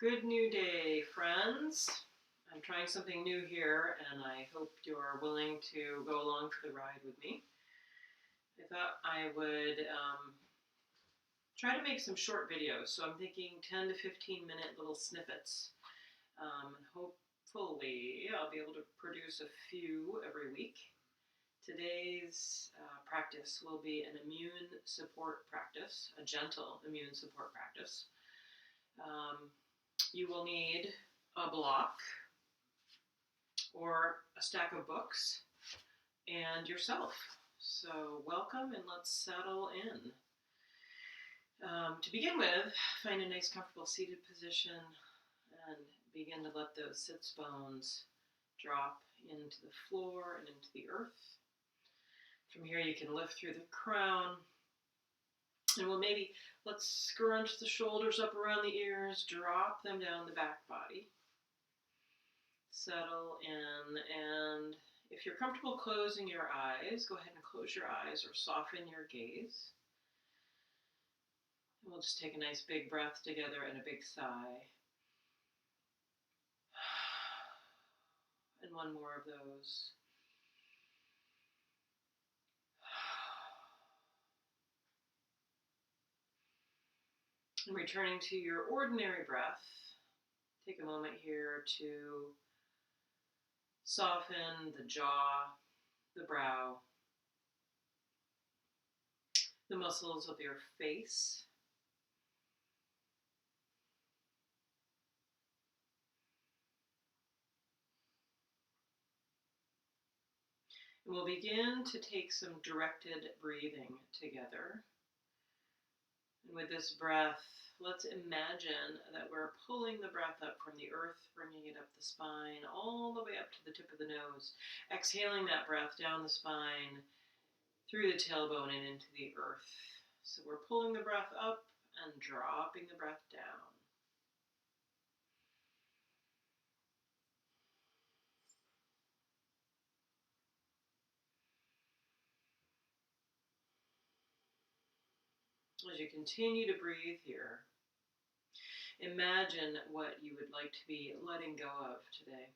Good new day, friends. I'm trying something new here, and I hope you're willing to go along for the ride with me. I thought I would try to make some short videos, so I'm thinking 10 to 15 minute little snippets. Hopefully, I'll be able to produce a few every week. Today's practice will be an immune support practice, a gentle immune support practice. You will need a block or a stack of books and yourself. So welcome, and let's settle in. To begin with, find a nice comfortable seated position and begin to let those sits bones drop into the floor and into the earth. From here you can lift through the crown, and let's scrunch the shoulders up around the ears, drop them down the back body. Settle in, and if you're comfortable closing your eyes, go ahead and close your eyes or soften your gaze. And we'll just take a nice big breath together and a big sigh. And one more of those. And returning to your ordinary breath, take a moment here to soften the jaw, the brow, the muscles of your face. And we'll begin to take some directed breathing together. And with this breath, let's imagine that we're pulling the breath up from the earth, bringing it up the spine, all the way up to the tip of the nose. Exhaling that breath down the spine, through the tailbone and into the earth. So we're pulling the breath up and dropping the breath down. As you continue to breathe here, imagine what you would like to be letting go of today.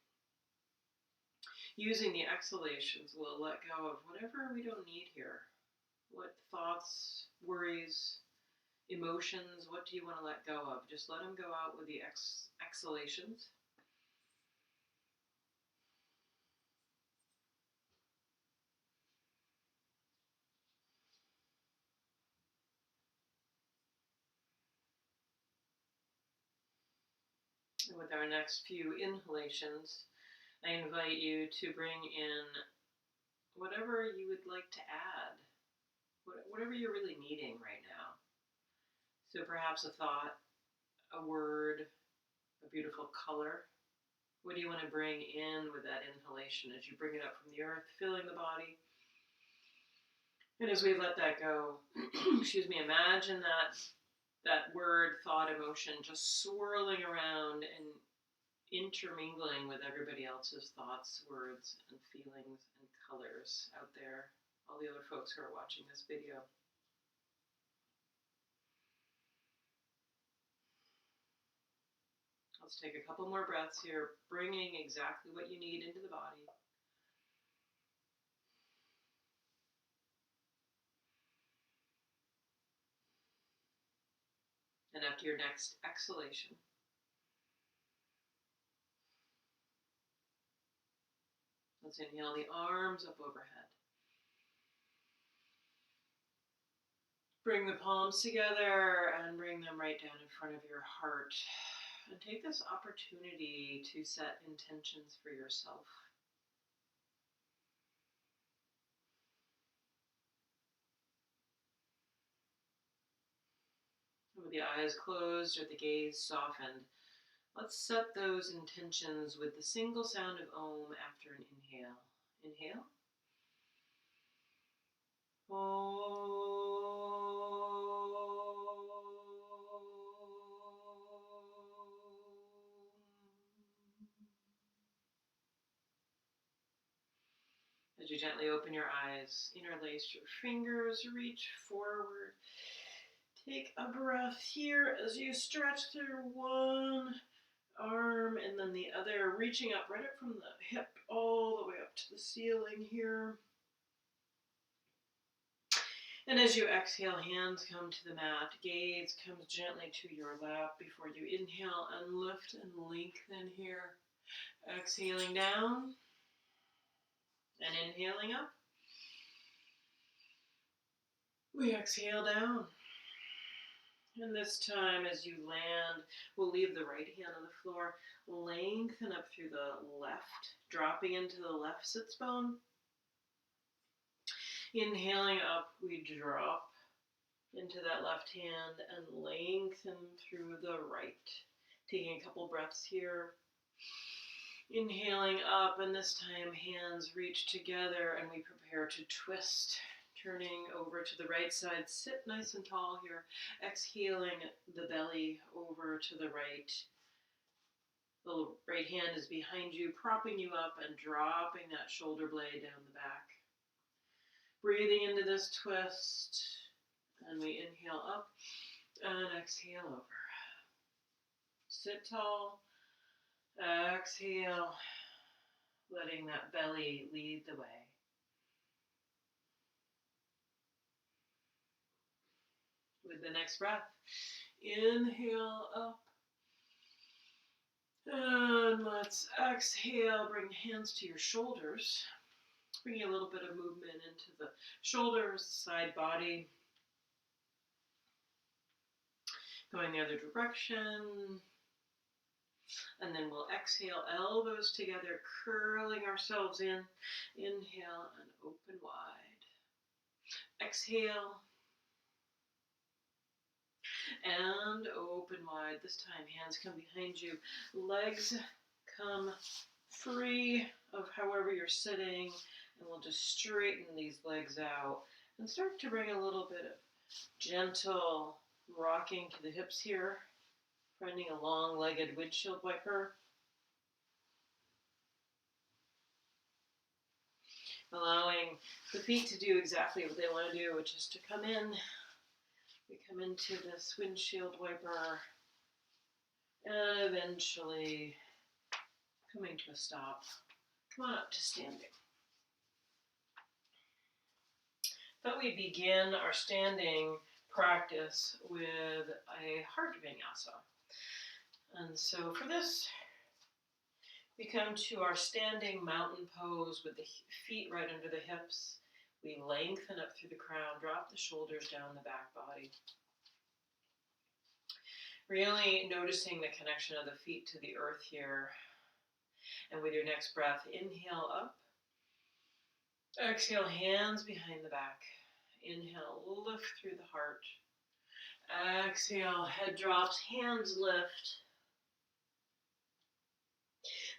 Using the exhalations, we'll let go of whatever we don't need here. What thoughts, worries, emotions, what do you want to let go of? Just let them go out with the exhalations. And with our next few inhalations, I invite you to bring in whatever you would like to add, whatever you're really needing right now. So perhaps a thought, a word, a beautiful color. What do you want to bring in with that inhalation as you bring it up from the earth, filling the body? And as we let that go, imagine that word, thought, emotion just swirling around and intermingling with everybody else's thoughts, words, and feelings and colors out there, all the other folks who are watching this video. Let's take a couple more breaths here, bringing exactly what you need into the body. And after your next exhalation, let's inhale the arms up overhead. Bring the palms together and bring them right down in front of your heart. And take this opportunity to set intentions for yourself. With the eyes closed or the gaze softened, let's set those intentions with the single sound of Om after an inhale. Inhale. Om. As you gently open your eyes, interlace your fingers, reach forward. Take a breath here as you stretch through 1, arm, and then the other reaching up right up from the hip all the way up to the ceiling here. And as you exhale, hands come to the mat, gaze comes gently to your lap before you inhale and lift and lengthen here. Exhaling down and inhaling up. We exhale down. And this time as you land, we'll leave the right hand on the floor, lengthen up through the left, dropping into the left sits bone. Inhaling up, we drop into that left hand and lengthen through the right. Taking a couple breaths here. Inhaling up, and this time hands reach together and we prepare to twist. Turning over to the right side, sit nice and tall here. Exhaling the belly over to the right. The right hand is behind you, propping you up and dropping that shoulder blade down the back. Breathing into this twist, and we inhale up and exhale over. Sit tall, exhale, letting that belly lead the way. With the next breath, inhale up, and let's exhale, bring hands to your shoulders. Bringing a little bit of movement into the shoulders, side body. Going the other direction. And then we'll exhale, elbows together, curling ourselves in. Inhale and open wide. Exhale. And open wide. This time, hands come behind you. Legs come free of however you're sitting. And we'll just straighten these legs out and start to bring a little bit of gentle rocking to the hips here, finding a long-legged windshield wiper. Allowing the feet to do exactly what they want to do, which is to come in. We come into this windshield wiper and eventually coming to a stop. Come on up to standing. But we begin our standing practice with a heart vinyasa. And so for this, we come to our standing mountain pose with the feet right under the hips. We lengthen up through the crown, drop the shoulders down the back body. Really noticing the connection of the feet to the earth here. And with your next breath, inhale up. Exhale, hands behind the back. Inhale, lift through the heart. Exhale, head drops, hands lift.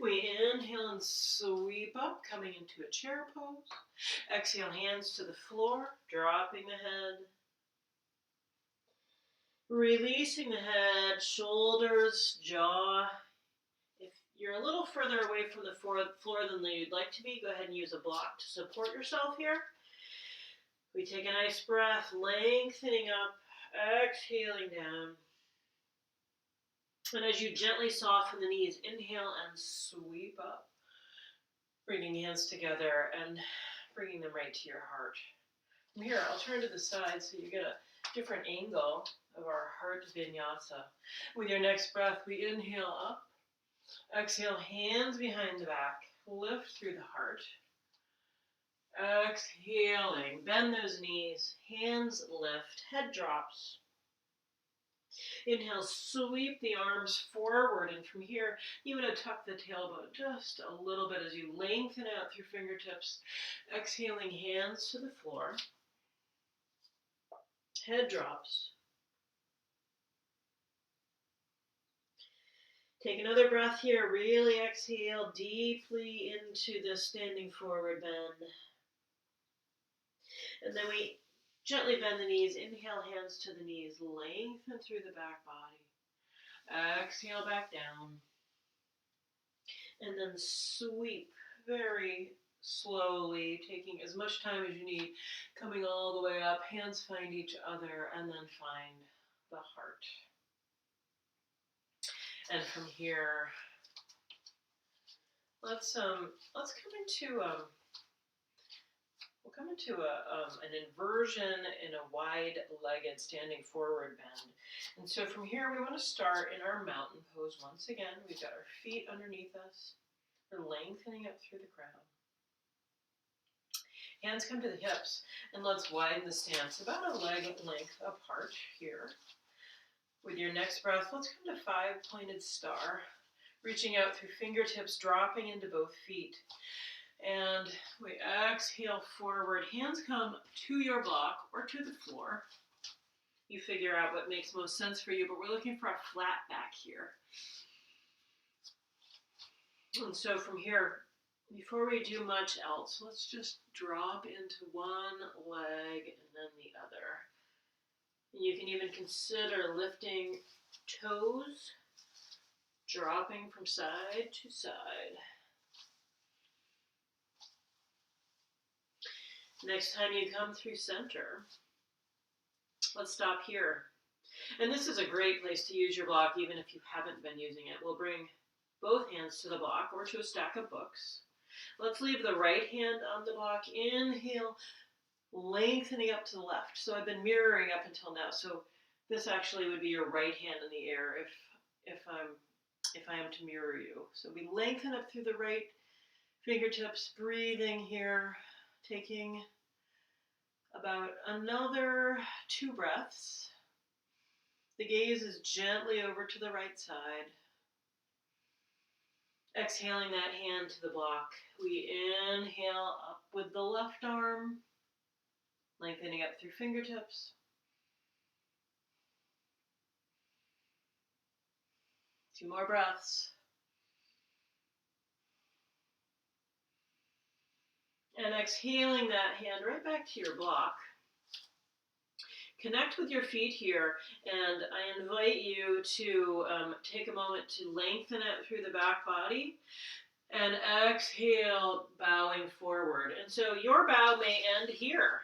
We inhale and sweep up, coming into a chair pose. Exhale, hands to the floor, dropping the head. Releasing the head, shoulders, jaw. If you're a little further away from the floor than you'd like to be, go ahead and use a block to support yourself here. We take a nice breath, lengthening up, exhaling down. And as you gently soften the knees, inhale and sweep up. Bringing hands together and bringing them right to your heart. From here, I'll turn to the side so you get a different angle of our heart vinyasa. With your next breath, we inhale up. Exhale, hands behind the back. Lift through the heart. Exhaling, bend those knees. Hands lift, head drops. Inhale, sweep the arms forward, and from here, you want to tuck the tailbone just a little bit as you lengthen out through fingertips. Exhaling, hands to the floor. Head drops. Take another breath here. Really exhale deeply into the standing forward bend. And then we gently bend the knees. Inhale, hands to the knees. Lengthen through the back body. Exhale back down. And then sweep very slowly, taking as much time as you need, coming all the way up. Hands find each other and then find the heart. And from here, let's come into we'll come into an inversion in a wide-legged standing forward bend. And so from here, we want to start in our mountain pose once again. We've got our feet underneath us. We're lengthening up through the crown. Hands come to the hips, and let's widen the stance about a leg length apart here. With your next breath, let's come to 5-pointed star, reaching out through fingertips, dropping into both feet. And we exhale forward. Hands come to your block or to the floor. You figure out what makes most sense for you, but we're looking for a flat back here. And so from here, before we do much else, let's just drop into one leg and then the other. You can even consider lifting toes, dropping from side to side. Next time you come through center, let's stop here. And this is a great place to use your block even if you haven't been using it. We'll bring both hands to the block or to a stack of books. Let's leave the right hand on the block. Inhale, lengthening up to the left. So I've been mirroring up until now. So this actually would be your right hand in the air if I am to mirror you. So we lengthen up through the right fingertips, breathing here, taking about another 2 breaths. The gaze is gently over to the right side. Exhaling that hand to the block. We inhale up with the left arm, lengthening up through fingertips. Two more breaths. And exhaling that hand right back to your block. Connect with your feet here, and I invite you to take a moment to lengthen out through the back body and exhale, bowing forward. And so your bow may end here.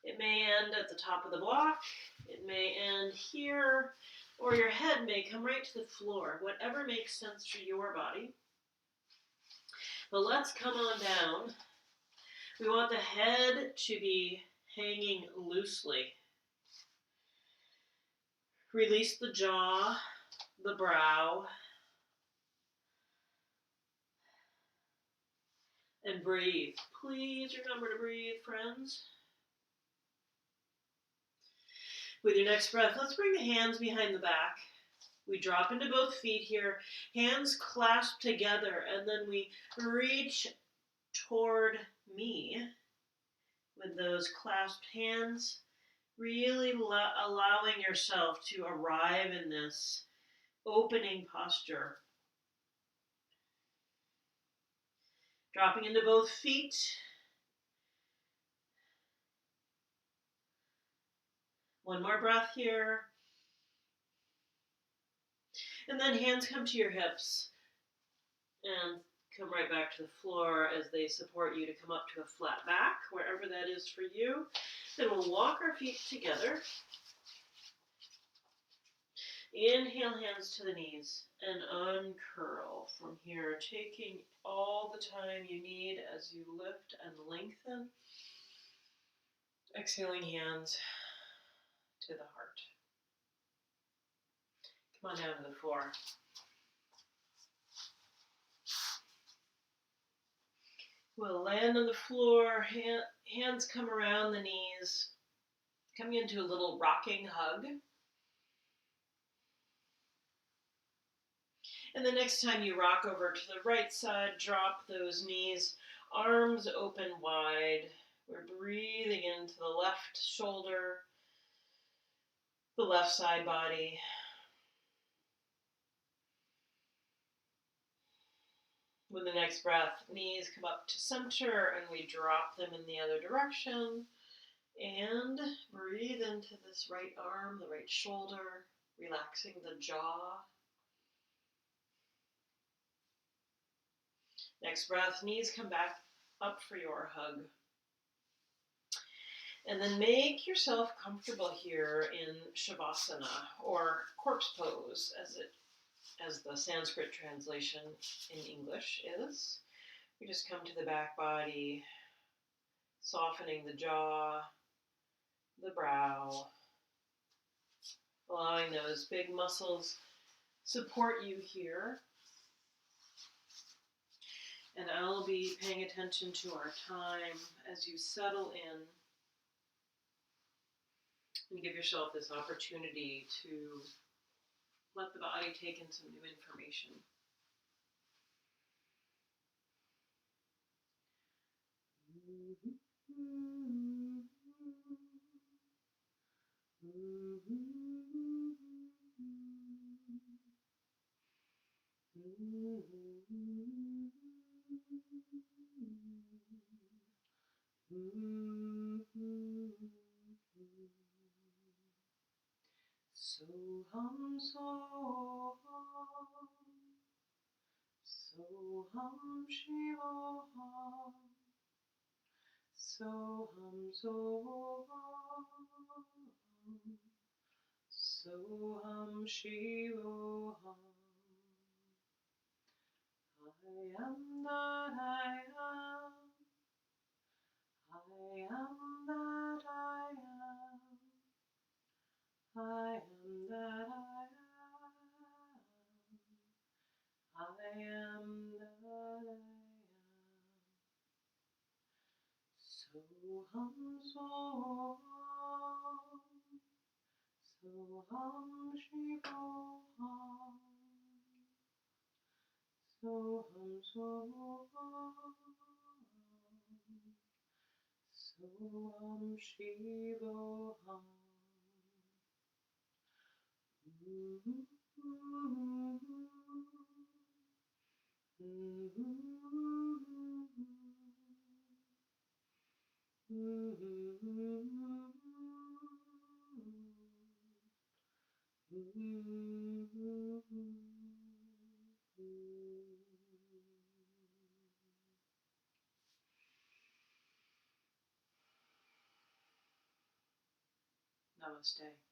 It may end at the top of the block. It may end here, or your head may come right to the floor, whatever makes sense for your body. But let's come on down. We want the head to be hanging loosely. Release the jaw, the brow, and breathe. Please remember to breathe, friends. With your next breath, let's bring the hands behind the back. We drop into both feet here, hands clasped together, and then we reach toward me with those clasped hands. Really allowing yourself to arrive in this opening posture. Dropping into both feet. One more breath here. And then hands come to your hips and come right back to the floor as they support you to come up to a flat back, wherever that is for you. Then we'll walk our feet together. Inhale, hands to the knees, and uncurl from here, taking all the time you need as you lift and lengthen. Exhaling hands to the heart. Come on down to the floor. We'll land on the floor, hands come around the knees, coming into a little rocking hug. And the next time you rock over to the right side, drop those knees, arms open wide. We're breathing into the left shoulder, the left side body. With the next breath, knees come up to center and we drop them in the other direction. And breathe into this right arm, the right shoulder, relaxing the jaw. Next breath, knees come back up for your hug. And then make yourself comfortable here in Shavasana, or corpse pose as it as the Sanskrit translation in English is. We just come to the back body, softening the jaw, the brow, allowing those big muscles support you here. And I'll be paying attention to our time as you settle in and give yourself this opportunity to let the body take in some new information. Soham Soham, Soham Shivoham, Soham Soham, Soham Shivoham. I am that I am. I am that I am. I am that I am. I am that I am. Soham Soham, Soham Shivoham, Soham Soham, Soham Shivoham. Namaste.